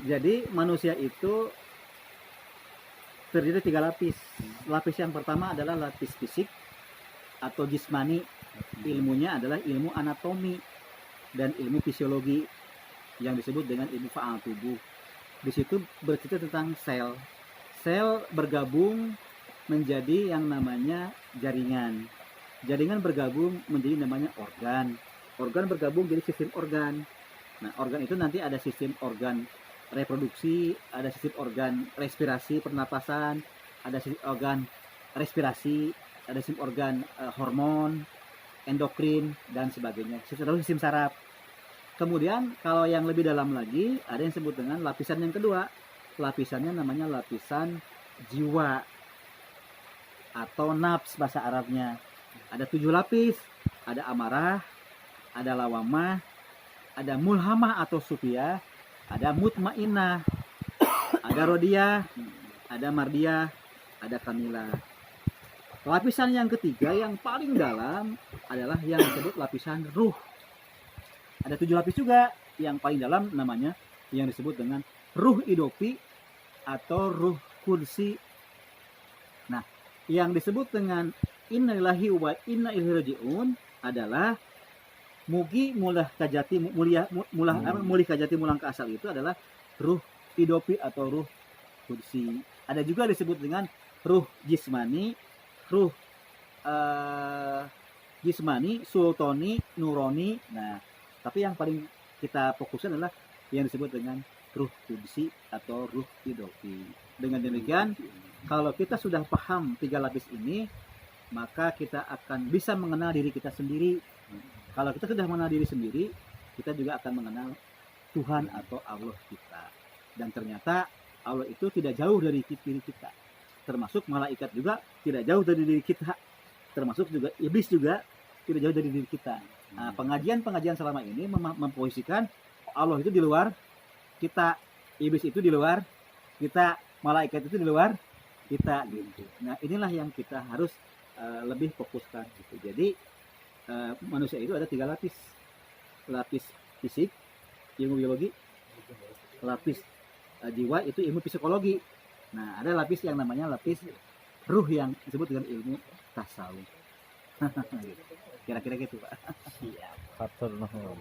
Jadi manusia itu terdiri 3 lapis. Lapis yang pertama adalah lapis fisik atau jismani. Ilmunya adalah ilmu anatomi dan ilmu fisiologi yang disebut dengan ilmu faal tubuh. Di situ bercerita tentang sel. Sel bergabung menjadi yang namanya jaringan. Jaringan bergabung menjadi namanya organ. Organ bergabung jadi sistem organ. Nah, organ itu nanti ada sistem organ reproduksi, ada sistem organ respirasi, pernapasan, ada sistem organ respirasi, ada sistem organ hormon, endokrin, dan sebagainya. Sistem saraf. Kemudian kalau yang lebih dalam lagi, ada yang disebut dengan lapisan yang kedua. Lapisannya namanya lapisan jiwa atau nafs bahasa Arabnya. Ada 7 lapis, ada amarah, ada lawamah, ada mulhamah atau sufiyah, ada mutmainnah, ada rodiyah, ada mardiyah, ada kamilah. Lapisan yang ketiga yang paling dalam adalah yang disebut lapisan ruh. Ada 7 lapis juga, yang paling dalam namanya yang disebut dengan ruh idopi atau ruh kursi. Nah, yang disebut dengan innalillahi wa inna ilaihi rajiun adalah mugi mulah kajati mulih kajati mulang ke asal itu adalah ruh idopi atau ruh kursi. Ada juga disebut dengan ruh jismani, ruh jismani, sultani, nuroni. Nah, tapi yang paling kita fokuskan adalah yang disebut dengan ruh kursi atau ruh idopi. Dengan demikian, kalau kita sudah paham 3 lapis ini, maka kita akan bisa mengenal diri kita sendiri. Kalau kita sudah mengenal diri sendiri, kita juga akan mengenal Tuhan atau Allah kita. Dan ternyata Allah itu tidak jauh dari diri kita. Termasuk malaikat juga tidak jauh dari diri kita. Termasuk juga iblis juga tidak jauh dari diri kita. Nah, pengajian selama ini memposisikan Allah itu di luar kita, iblis itu di luar kita, malaikat itu di luar kita gitu. Nah, inilah yang kita harus lebih fokuskan gitu. Jadi manusia itu ada 3 lapis. Lapis fisik, ilmu biologi. Lapis jiwa itu ilmu psikologi. Nah, ada lapis yang namanya lapis ruh yang disebut dengan ilmu tasawuf. Kira-kira gitu, Pak. Siap. Fatur nuhun.